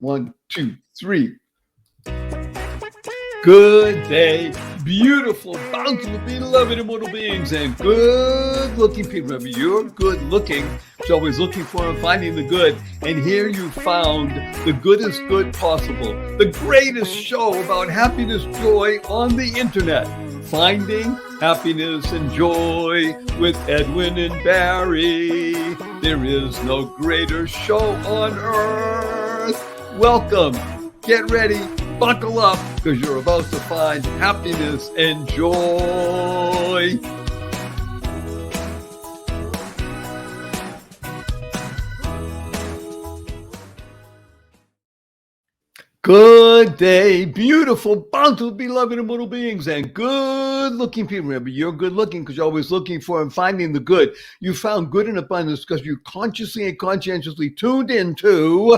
1, 2, 3. Good day, beautiful, bountiful, beloved immortal beings, and good-looking people. Remember, you're good-looking, so always looking for and finding the good. And here you found the goodest good possible, the greatest show about happiness, joy on the internet. Finding happiness and joy with Edwin and Barry. There is no greater show on earth. Welcome. Get ready. Buckle up, because you're about to find happiness and joy. Good day, beautiful, bountiful, beloved immortal beings, and good-looking people. Remember, you're good-looking because you're always looking for and finding the good. You found good in abundance because you consciously and conscientiously tuned into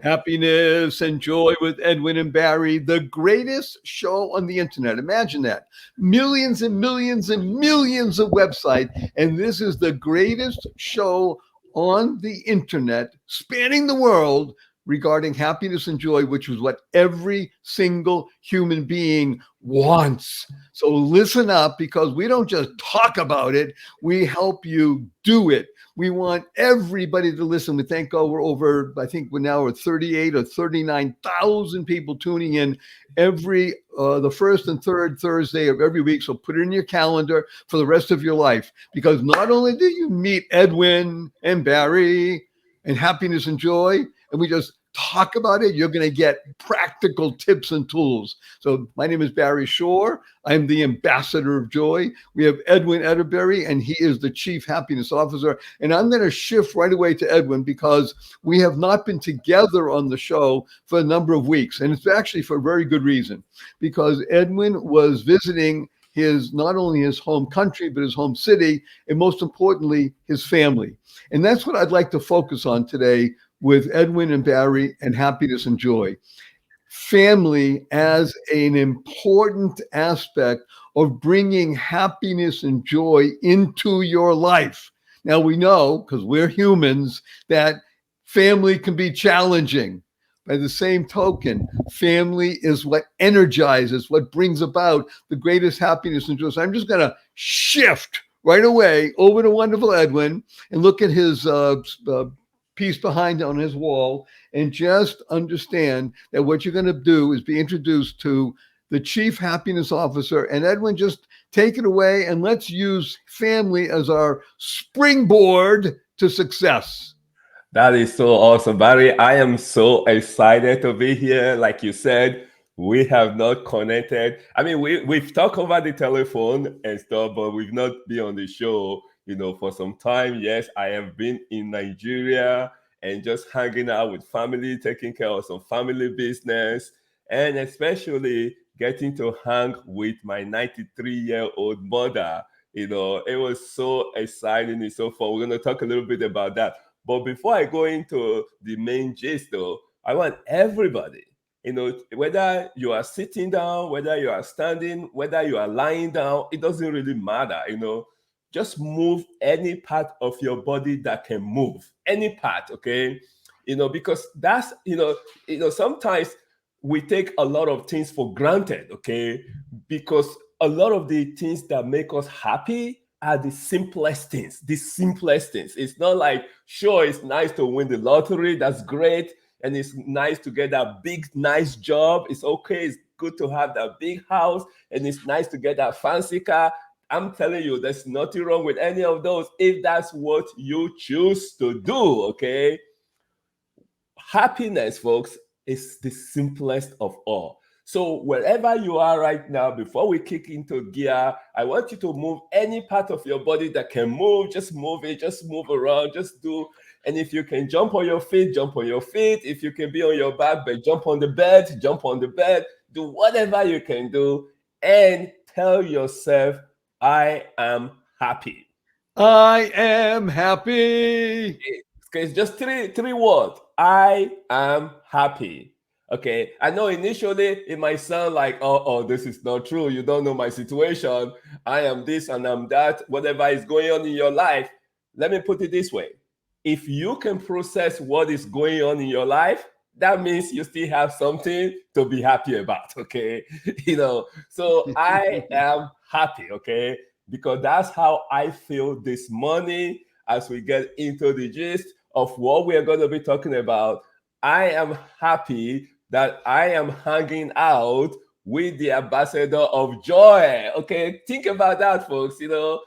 Happiness and Joy with Edwin and Barry, the greatest show on the internet. Imagine that. Millions and millions and millions of websites, and this is the greatest show on the internet, spanning the world, regarding happiness and joy, which is what every single human being wants. So listen up, because we don't just talk about it, we help you do it. We want everybody to listen. We thank God we're over, I think we're now at 38 or 39,000 people tuning in every the first and third Thursday of every week. So put it in your calendar for the rest of your life, because not only do you meet Edwin and Barry and happiness and joy, and we just talk about it, you're going to get practical tips and tools. So my name is Barry Shore. I'm the ambassador of joy. We have Edwin Edderberry, and he is the chief happiness officer. And I'm going to shift right away to Edwin, because we have not been together on the show for a number of weeks. And it's actually for a very good reason, because Edwin was visiting not only his home country, but his home city, and most importantly, his family. And that's what I'd like to focus on today with Edwin and Barry and happiness and joy. Family as an important aspect of bringing happiness and joy into your life. Now, we know, because we're humans, that family can be challenging. By the same token, family is what energizes, what brings about the greatest happiness and joy. So I'm just going to shift right away over to wonderful Edwin and look at his piece behind on his wall, and just understand that what you're going to do is be introduced to the chief happiness officer. And Edwin, just take it away, and let's use family as our springboard to success. That is so awesome, Barry. I am so excited to be here. Like you said, we have not connected. I mean, we've talked over the telephone and stuff, but we've not been on the show, for some time. Yes, I have been in Nigeria and just hanging out with family, taking care of some family business, and especially getting to hang with my 93-year-old mother. It was so exciting. It's so fun. We're going to talk a little bit about that. But before I go into the main gist, though, I want everybody, whether you are sitting down, whether you are standing, whether you are lying down, it doesn't really matter, just move any part of your body that can move, any part, okay? Because that's, sometimes we take a lot of things for granted, okay? Because a lot of the things that make us happy are the simplest things, It's not like, sure, it's nice to win the lottery, that's great. And it's nice to get that big, nice job. It's okay, it's good to have that big house. And it's nice to get that fancy car. I'm telling you, there's nothing wrong with any of those if that's what you choose to do, okay? Happiness, folks, is the simplest of all. So wherever you are right now, before we kick into gear, I want you to move any part of your body that can move. Just move it, just move around, just do. And if you can jump on your feet, jump on your feet. If you can be on your back, but jump on the bed, jump on the bed. Do whatever you can do and tell yourself, I am happy. I am happy. Okay, it's just three words. I am happy. Okay, I know initially it might sound like, oh, this is not true. You don't know my situation. I am this and I'm that, whatever is going on in your life. Let me put it this way. If you can process what is going on in your life, that means you still have something to be happy about, okay? So I am happy, okay? Because that's how I feel this morning as we get into the gist of what we are going to be talking about. I am happy that I am hanging out with the ambassador of joy. Okay, think about that, folks. You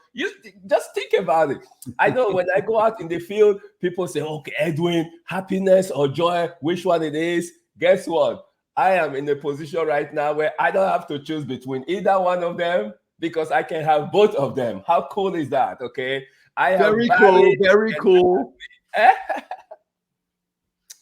just think about it. I know when I go out in the field, people say, okay, Edwin, happiness or joy, which one it is? Guess what? I am in a position right now where I don't have to choose between either one of them because I can have both of them. How cool is that? Okay. I have Very cool. Very cool.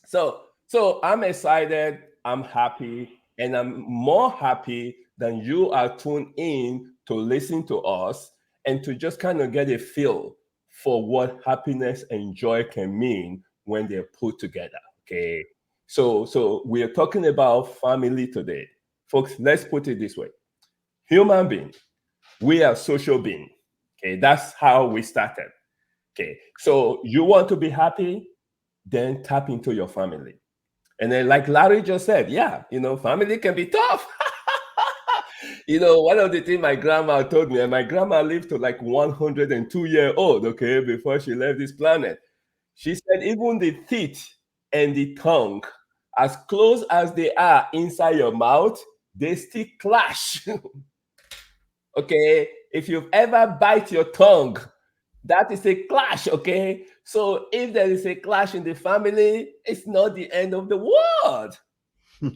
So I'm excited, I'm happy, and I'm more happy than you are tuned in to listen to us and to just kind of get a feel for what happiness and joy can mean when they're put together. Okay. So we are talking about family today. Folks, let's put it this way. Human being, we are social being. Okay, that's how we started. Okay, so you want to be happy, then tap into your family. And then, like Larry just said, yeah, family can be tough. One of the things my grandma told me, and my grandma lived to like 102-year-old, okay, before she left this planet. She said, even the teeth and the tongue, as close as they are inside your mouth, they still clash. Okay, if you've ever bite your tongue, that is a clash, okay? So if there is a clash in the family, it's not the end of the world. So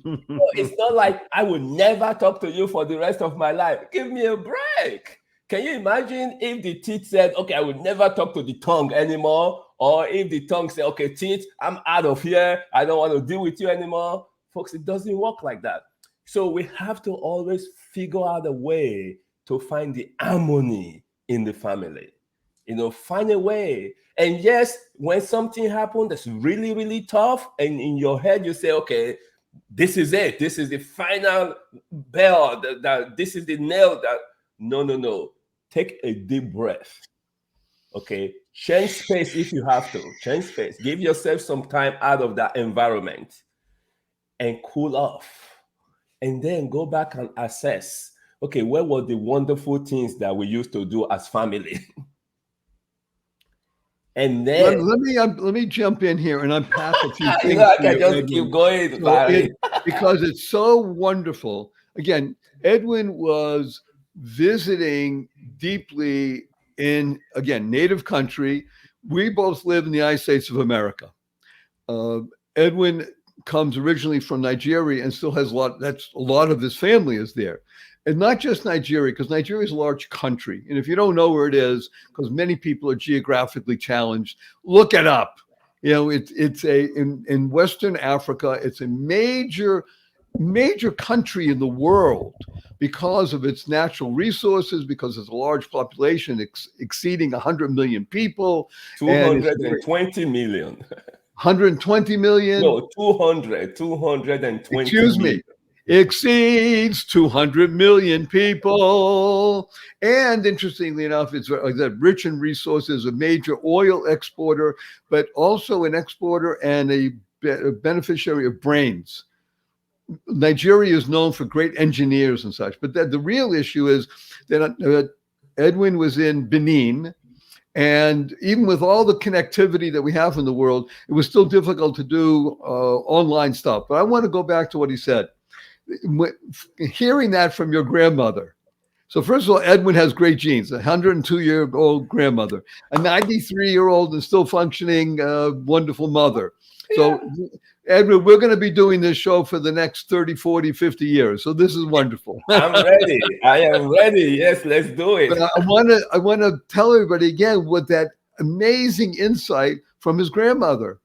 it's not like I will never talk to you for the rest of my life. Give me a break. Can you imagine if the teeth said, okay, I will never talk to the tongue anymore? Or if the tongue said, okay, teeth, I'm out of here. I don't want to deal with you anymore. Folks, it doesn't work like that. So we have to always figure out a way to find the harmony in the family. Find a way. And yes, when something happens that's really, really tough, and in your head you say, okay, this is it. This is the final bell. This is the nail. No. Take a deep breath. Okay. Change space if you have to. Change space. Give yourself some time out of that environment and cool off. And then go back and assess, okay, what were the wonderful things that we used to do as family? And then let me jump in here and unpack a few things. I can just keep going, because it's so wonderful. Again, Edwin was visiting deeply in, again, native country. We both live in the United States of America. Edwin comes originally from Nigeria and still has a lot of his family is there. And not just Nigeria, because Nigeria is a large country. And if you don't know where it is, because many people are geographically challenged, look it up. In Western Africa, it's a major country in the world because of its natural resources, because it's a large population exceeding 100 million people. 220 million. 120 million? No, 220 Excuse million. Me. Exceeds 200 million people. And interestingly enough, it's rich in resources, a major oil exporter, but also an exporter and a beneficiary of brains. Nigeria is known for great engineers and such, but the real issue is that Edwin was in Benin, and even with all the connectivity that we have in the world, it was still difficult to do online stuff. But I want to go back to what he said. Hearing that from your grandmother. So first of all, Edwin has great genes, a 102-year-old grandmother, a 93-year-old and still functioning wonderful mother. So Edwin, we're going to be doing this show for the next 30, 40, 50 years. So this is wonderful. I'm ready. I am ready. Yes, let's do it. But I want to tell everybody again with that amazing insight from his grandmother.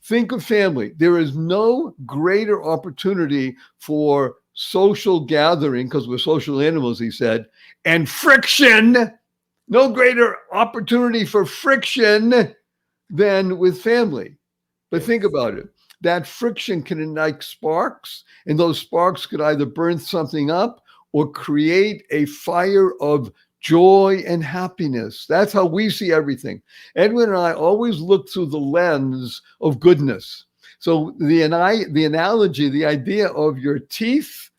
Think of family. There is no greater opportunity for social gathering, because we're social animals, he said, and friction. No greater opportunity for friction than with family. But think about it. That friction can ignite sparks, and those sparks could either burn something up or create a fire of joy and happiness. That's how we see everything. Edwin and I always look through the lens of goodness. So the analogy, the idea of your teeth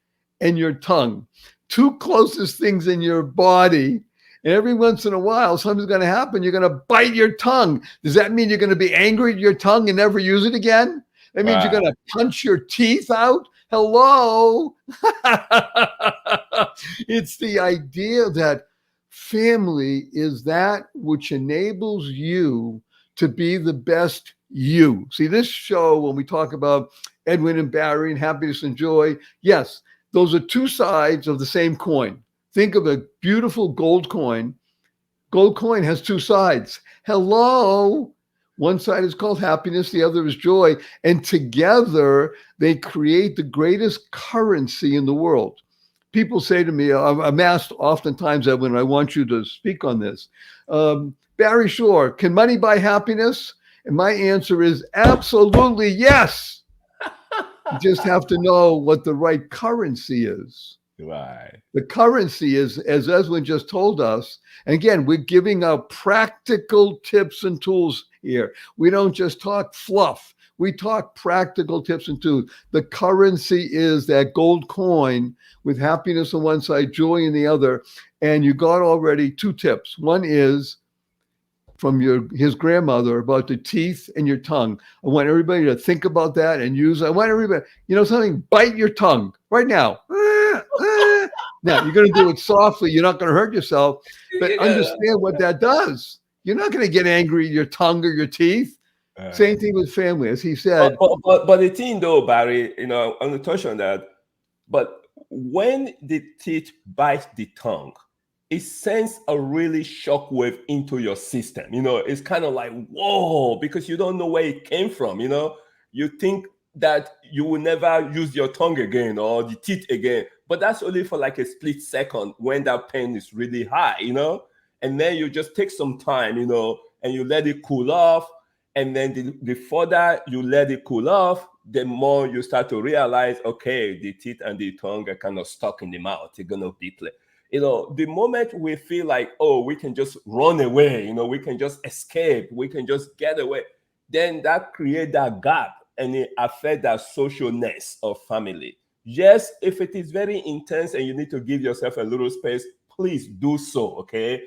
and your tongue, two closest things in your body. And every once in a while, something's going to happen. You're going to bite your tongue. Does that mean you're going to be angry at your tongue and never use it again? That means you're going to punch your teeth out? Hello? It's the idea that family is that which enables you to be the best you. See, this show, when we talk about Edwin and Barry and happiness and joy, yes, those are two sides of the same coin. Think of a beautiful gold coin. Gold coin has two sides. Hello. One side is called happiness, the other is joy. And together they create the greatest currency in the world. People say to me, I'm asked oftentimes, Edwin, I want you to speak on this. Barry Shore, can money buy happiness? And my answer is absolutely yes. You just have to know what the right currency is. Right. The currency is, as Edwin just told us, and again, we're giving out practical tips and tools here. We don't just talk fluff. We talk practical tips and tools. The currency is that gold coin with happiness on one side, joy in the other. And you got already two tips. One is from his grandmother about the teeth and your tongue. I want everybody to think about that and use. I want everybody, something, bite your tongue right now. Now, you're going to do it softly. You're not going to hurt yourself, but understand what that does. You're not going to get angry at your tongue or your teeth. Same thing with family, as he said. But the thing, though, Barry, I'm going to touch on that. But when the teeth bite the tongue, it sends a really shockwave into your system. It's kind of like, whoa, because you don't know where it came from. You think that you will never use your tongue again or the teeth again. But that's only for like a split second when that pain is really high, and then you just take some time, and you let it cool off. And then the further you let it cool off, the more you start to realize, okay, the teeth and the tongue are kind of stuck in the mouth. They're going to be played. The moment we feel like, oh, we can just run away, we can just escape, we can just get away, then that creates that gap and it affects that socialness of family. Yes, if it is very intense and you need to give yourself a little space, please do so, okay?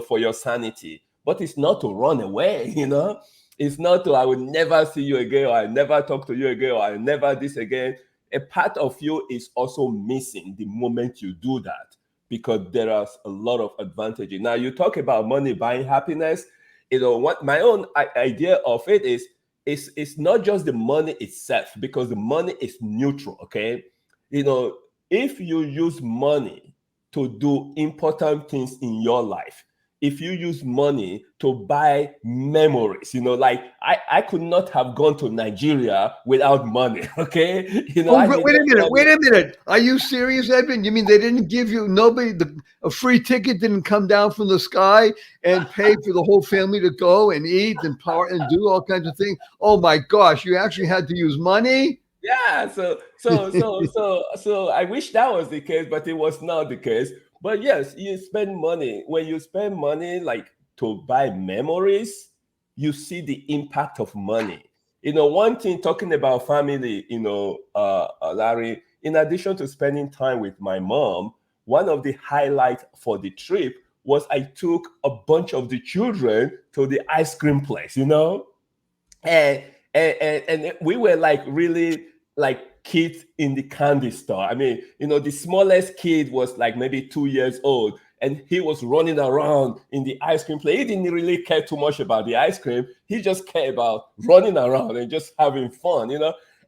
For your sanity. But it's not to run away, It's not to, I will never see you again, or I never talk to you again, or I never this again. A part of you is also missing the moment you do that, because there are a lot of advantages. Now, you talk about money buying happiness. What my own idea of it is, it's not just the money itself, because the money is neutral, okay? If you use money to do important things in your life, if you use money to buy memories, like I could not have gone to Nigeria without money, okay? Wait a minute. Are you serious, Edwin? You mean they didn't give you, a free ticket didn't come down from the sky and pay for the whole family to go and eat and do all kinds of things? Oh my gosh, you actually had to use money? Yeah, so I wish that was the case, but it was not the case. But yes, you spend money. When you spend money like to buy memories, you see the impact of money. One thing talking about family, Larry, in addition to spending time with my mom, one of the highlights for the trip was I took a bunch of the children to the ice cream place, and we were like really like kids in the candy store. I mean, the smallest kid was like maybe 2 years old, and he was running around in the ice cream place. He didn't really care too much about the ice cream. He just cared about running around and just having fun,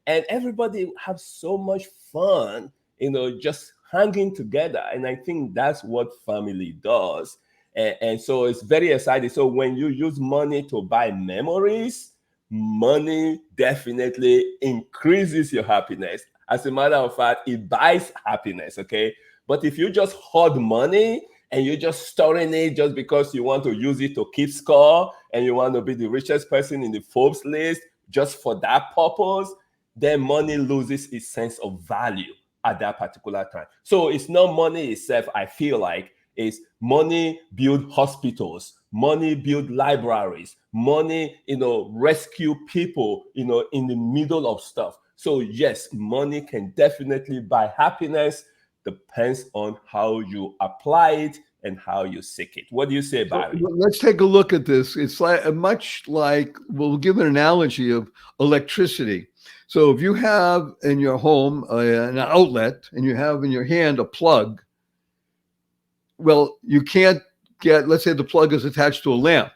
and everybody have so much fun, just hanging together. And I think that's what family does. And so it's very exciting. So when you use money to buy memories, money definitely increases your happiness. As a matter of fact, it buys happiness, okay? But if you just hoard money and you're just storing it just because you want to use it to keep score and you want to be the richest person in the Forbes list just for that purpose, then money loses its sense of value at that particular time. So it's not money itself, I feel like. is money build hospitals, money build libraries, money, rescue people, in the middle of stuff. So yes, money can definitely buy happiness. Depends on how you apply it and how you seek it. What do you say, So Barry? let's take a look at this. It's like much like we'll give an analogy of electricity. So if you have in your home an outlet and you have in your hand a plug, well, you can't get, let's say the plug is attached to a lamp.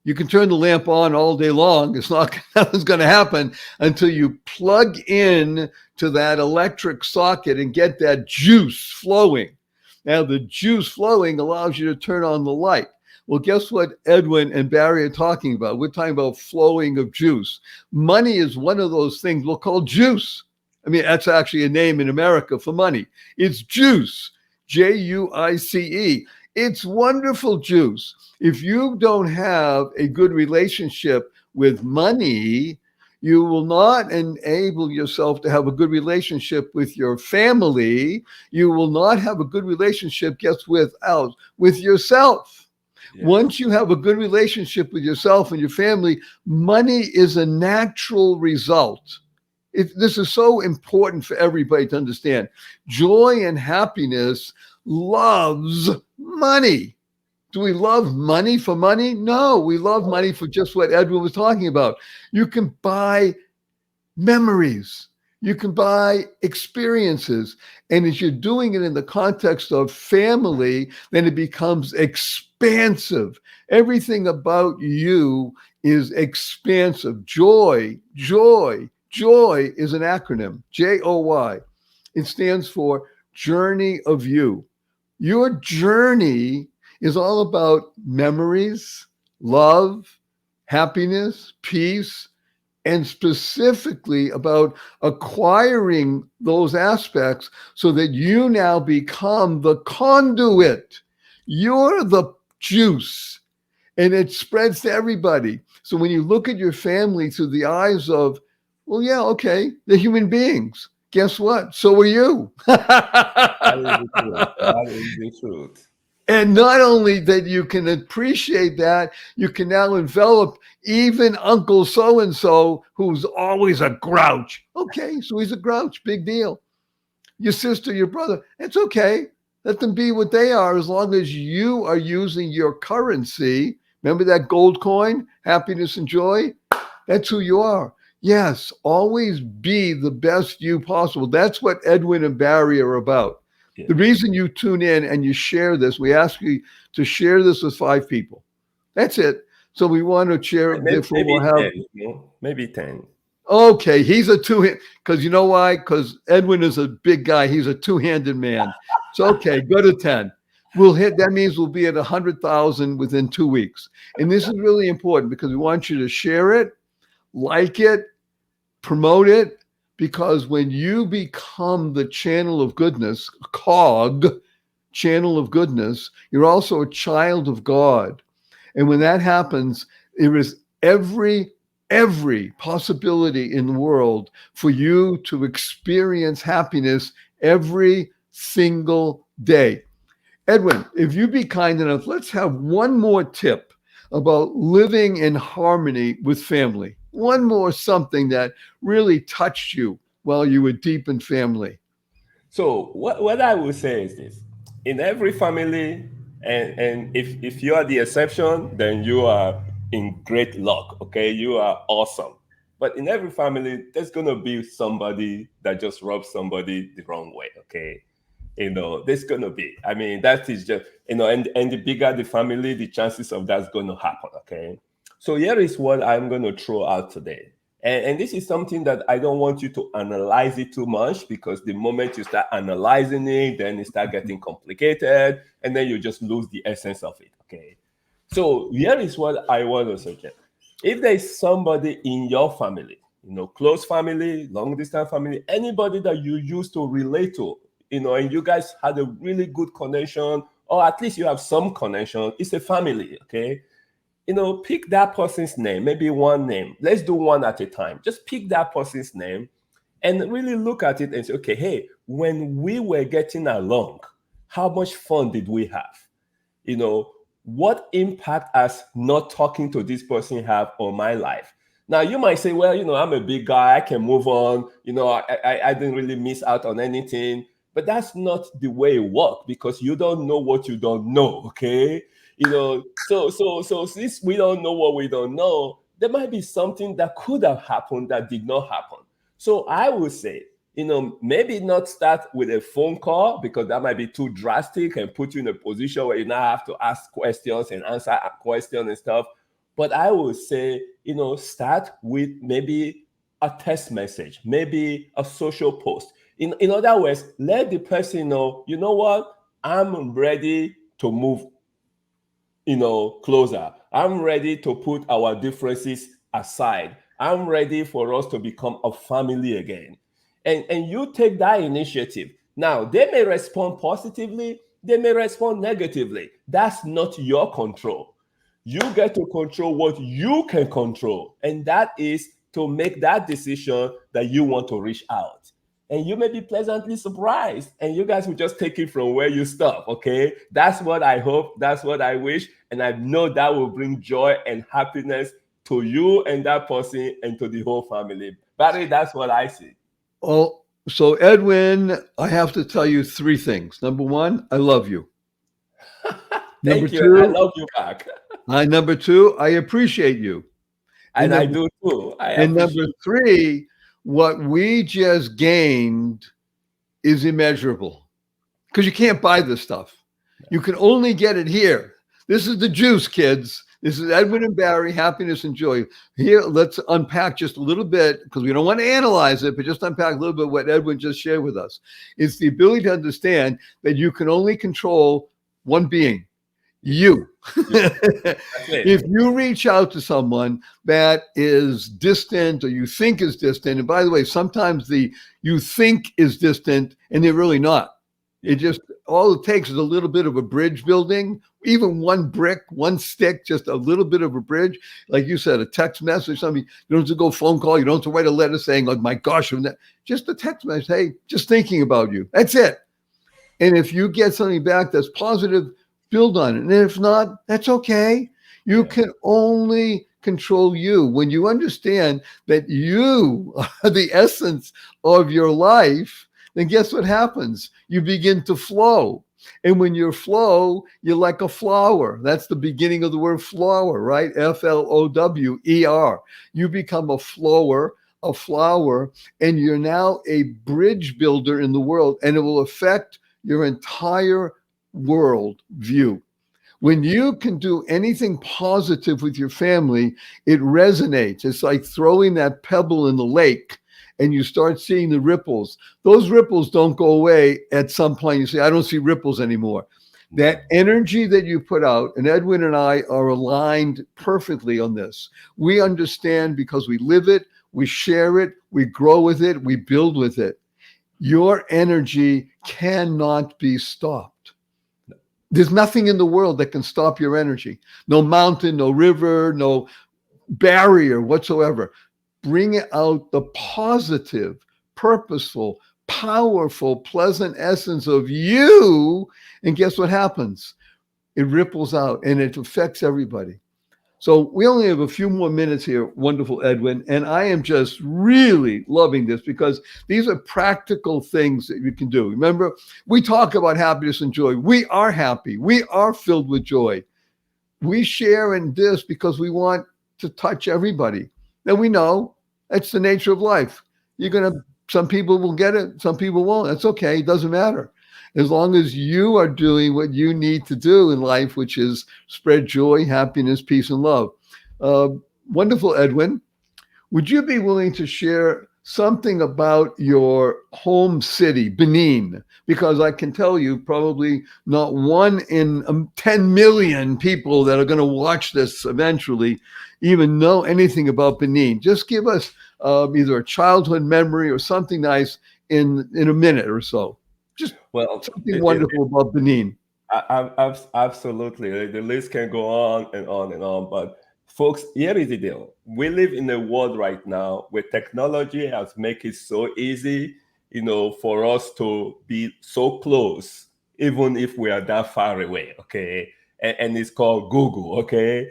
You can turn the lamp on all day long. It's not nothing's going to happen until you plug in to that electric socket and get that juice flowing. Now, the juice flowing allows you to turn on the light. Well, guess what Edwin and Barry are talking about? We're talking about flowing of juice. Money is one of those things we'll call juice. I mean, that's actually a name in America for money. It's juice, Juice. It's wonderful juice. If you don't have a good relationship with money, you will not enable yourself to have a good relationship with your family. You will not have a good relationship, guess with yourself. Yeah. Once you have a good relationship with yourself and your family, money is a natural result. This is so important for everybody to understand. Joy and happiness loves money. Do we love money for money? No, we love money for just what Edwin was talking about. You can buy memories. You can buy experiences. And as you're doing it in the context of family, then it becomes expansive. Everything about you is expansive. Joy is an acronym, JOY. It stands for Journey of You. Your journey is all about memories, love, happiness, peace, and specifically about acquiring those aspects so that you now become the conduit. You're the juice, and it spreads to everybody. So when you look at your family through the eyes of, well, yeah, okay, they're human beings. Guess what? So are you. That is the truth. That is the truth. And not only that you can appreciate that, you can now envelop even Uncle so-and-so who's always a grouch. Okay, so he's a grouch, big deal. Your sister, your brother, it's okay. Let them be what they are as long as you are using your currency. Remember that gold coin, happiness and joy? That's who you are. Yes, always be the best you possible. That's what Edwin and Barry are about. Yeah. The reason you tune in and you share this, we ask you to share this with 5 people. That's it. So we want to share it. Therefore, Maybe we'll have. 10, maybe 10. Okay, he's a two-hand. Because you know why? Because Edwin is a big guy. He's a two-handed man. So okay, go to 10. We'll hit. That means we'll be at 100,000 within 2 weeks. And this is really important because we want you to share it, like it, promote it, because when you become the channel of goodness, cog, channel of goodness, you're also a child of God. And when that happens, there is every possibility in the world for you to experience happiness every single day. Edwin, if you be kind enough, let's have one more tip about living in harmony with family. One more something that really touched you while you were deep in family. So what I would say is this: in every family, and if you are the exception, then you are in great luck. Okay, you are awesome. But in every family, there's gonna be somebody that just rubs somebody the wrong way. Okay, there's gonna be. I mean, that is just and the bigger the family, the chances of that's gonna happen. Okay, so here is what I'm gonna throw out today. And this is something that I don't want you to analyze it too much, because the moment you start analyzing it, then it start getting complicated, and then you just lose the essence of it. Okay. So here is what I want to suggest. If there is somebody in your family, close family, long distance family, anybody that you used to relate to, and you guys had a really good connection, or at least you have some connection, it's a family. Okay. Pick that person's name, maybe one name. Let's do one at a time. Just pick that person's name and really look at it and say, okay, hey, when we were getting along, how much fun did we have? What impact has not talking to this person have on my life? Now you might say, well, I'm a big guy, I can move on. I didn't really miss out on anything. But that's not the way it works, because you don't know what you don't know. Okay. So since we don't know what we don't know, there might be something that could have happened that did not happen. So I would say, maybe not start with a phone call, because that might be too drastic and put you in a position where you now have to ask questions and answer questions and stuff. But I would say, start with maybe a text message, maybe a social post. In other words, let the person know, you know what, I'm ready to move, closer. I'm ready to put our differences aside. I'm ready for us to become a family again. And you take that initiative. Now, they may respond positively, they may respond negatively. That's not your control. You get to control what you can control, and that is to make that decision that you want to reach out. And you may be pleasantly surprised, and you guys will just take it from where you stop. Okay, that's what I hope, that's what I wish, and I know that will bring joy and happiness to you and that person and to the whole family. Barry, that's what I see. Oh, so Edwin, I have to tell you three things. Number one, I love you. Number Thank you, and I two, love you back. number two, I appreciate you. And And I number do too. I and number appreciate. three, what we just gained is immeasurable, because you can't buy this stuff. You can only get it here. This is the juice, kids. This is Edwin and Barry, happiness and joy. Here, let's unpack just a little bit, because we don't want to analyze it, but just unpack a little bit what Edwin just shared with us. It's the ability to understand that you can only control one being, you. That's it. If you reach out to someone that is distant or you think is distant, and by the way, sometimes the you think is distant and they're really not. It just, all it takes is a little bit of a bridge building, even one brick, one stick, just a little bit of a bridge. Like you said, a text message, something. You don't have to go phone call. You don't have to write a letter saying, like, my gosh, just a text message. Hey, just thinking about you. That's it. And if you get something back that's positive, build on it. And if not, that's okay. You Yeah. can only control you. When you understand that you are the essence of your life, then guess what happens? You begin to flow. And when you flow, you're like a flower. That's the beginning of the word flower, right? Flower. You become a flower, and you're now a bridge builder in the world, and it will affect your entire world view. When you can do anything positive with your family, it resonates. It's like throwing that pebble in the lake and you start seeing the ripples. Those ripples don't go away at some point. You say, I don't see ripples anymore. That energy that you put out, and Edwin and I are aligned perfectly on this. We understand because we live it, we share it, we grow with it, we build with it. Your energy cannot be stopped. There's nothing in the world that can stop your energy. No mountain, no river, no barrier whatsoever. Bring out the positive, purposeful, powerful, pleasant essence of you. And guess what happens? It ripples out and it affects everybody. So we only have a few more minutes here, wonderful Edwin, and I am just really loving this because these are practical things that you can do. Remember, we talk about happiness and joy. We are happy. We are filled with joy. We share in this because we want to touch everybody. And we know that's the nature of life. Some people will get it, some people won't. That's okay. It doesn't matter. As long as you are doing what you need to do in life, which is spread joy, happiness, peace, and love. Wonderful, Edwin. Would you be willing to share something about your home city, Benin? Because I can tell you probably not one in 10 million people that are going to watch this eventually even know anything about Benin. Just give us either a childhood memory or something nice in a minute or so. Just something wonderful about Benin. Absolutely. The list can go on and on and on. But folks, here is the deal. We live in a world right now where technology has made it so easy, for us to be so close, even if we are that far away, okay? And it's called Google, okay?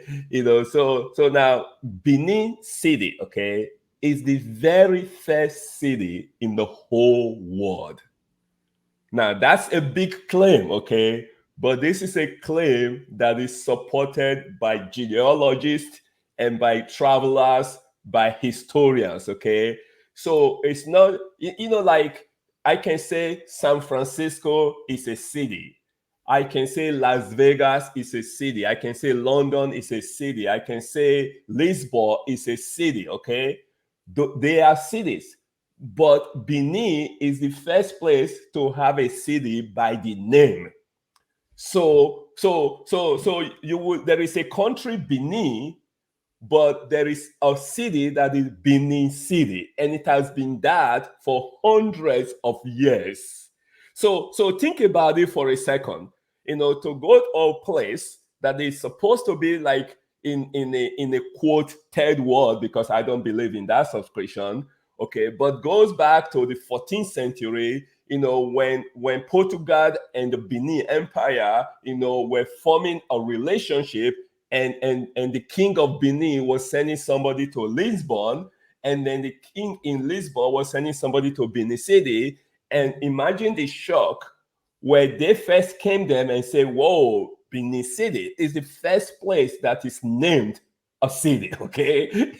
So now Benin City, okay, is the very first city in the whole world. Now, that's a big claim, okay? But this is a claim that is supported by genealogists and by travelers, by historians, okay? So it's not, like I can say San Francisco is a city. I can say Las Vegas is a city. I can say London is a city. I can say Lisbon is a city, okay? They are cities. But Benin is the first place to have a city by the name. So you would there is a country Benin, but there is a city that is Benin City, and it has been that for hundreds of years. So think about it for a second. To go to a place that is supposed to be like in a quote third world, because I don't believe in that subscription, okay, but goes back to the 14th century, when Portugal and the Benin Empire, were forming a relationship, and the king of Benin was sending somebody to Lisbon, and then the king in Lisbon was sending somebody to Benin City. And imagine the shock where they first came there and say, whoa, Benin City is the first place that is named a city, okay?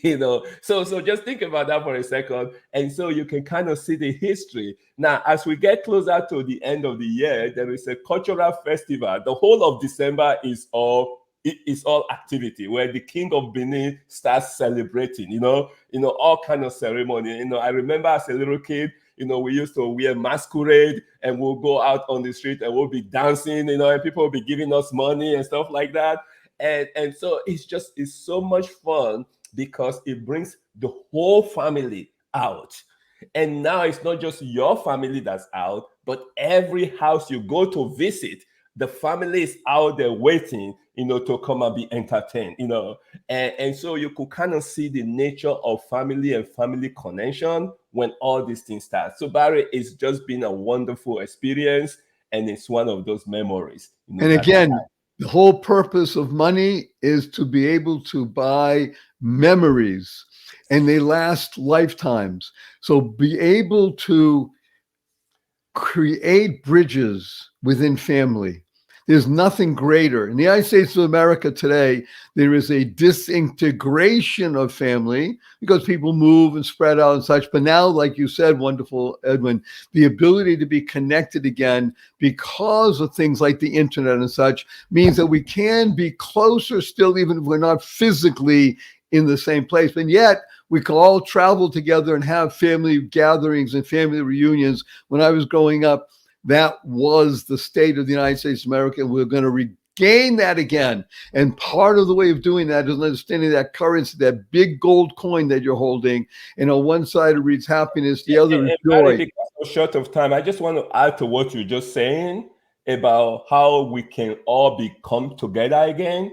So just think about that for a second. And so you can kind of see the history. Now, as we get closer to the end of the year, there is a cultural festival. The whole of December is all activity, where the king of Benin starts celebrating, all kind of ceremony. I remember as a little kid, we used to wear masquerade, and we'll go out on the street and we'll be dancing, and people will be giving us money and stuff like that. And so it's so much fun, because it brings the whole family out. And now it's not just your family that's out, but every house you go to visit, the family is out there waiting, to come and be entertained, and so you could kind of see the nature of family and family connection when all these things start. So Barry, it's just been a wonderful experience, and it's one of those memories. And again, the whole purpose of money is to be able to buy memories, and they last lifetimes. So be able to create bridges within family. There's nothing greater. In the United States of America today, there is a disintegration of family because people move and spread out and such. But now, like you said, wonderful Edwin, the ability to be connected again because of things like the internet and such means that we can be closer still, even if we're not physically in the same place. And yet we can all travel together and have family gatherings and family reunions. When I was growing up, that was the state of the United States of America. We're going to regain that again. And part of the way of doing that is understanding that currency, that big gold coin that you're holding. And on one side it reads happiness, the other is joy. Because we're short of time, I just want to add to what you're just saying about how we can all come together again.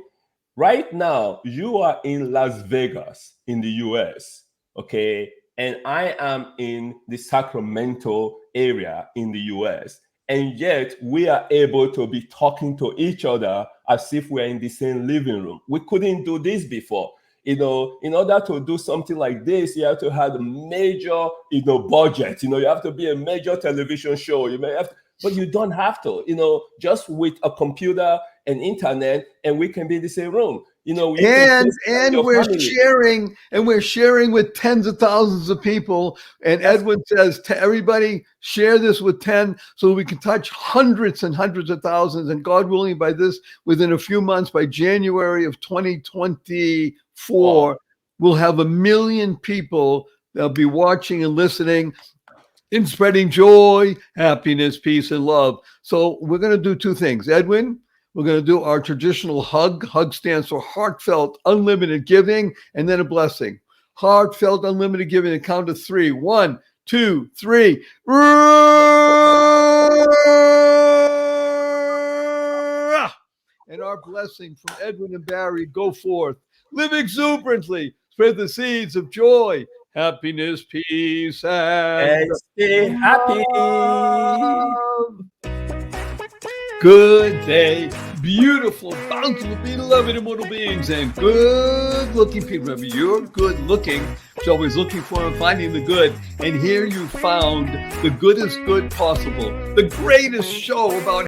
Right now, you are in Las Vegas in the US, okay? And I am in the Sacramento area in the US. And yet we are able to be talking to each other as if we're in the same living room. We couldn't do this before. In order to do something like this, you have to have a major, budget. You have to be a major television show. You may have to, but you don't have to, just with a computer and internet, and we can be in the same room. And we're sharing with tens of thousands of people. And Edwin says to everybody, share this with 10 so we can touch hundreds and hundreds of thousands. And God willing, by this, within a few months, by January of 2024, we'll have 1 million people that'll be watching and listening and spreading joy, happiness, peace, and love. So we're going to do two things. Edwin, we're going to do our traditional hug. Hug stands for heartfelt, unlimited giving, and then a blessing. Heartfelt, unlimited giving, and count to 3. 1, 2, 3. And our blessing from Edwin and Barry, go forth. Live exuberantly. Spread the seeds of joy, happiness, peace, and stay happy. Love. Good day, beautiful, bountiful, beloved immortal beings, and good-looking people. Remember, you're good-looking, so always looking for and finding the good. And here you found the goodest good possible, the greatest show about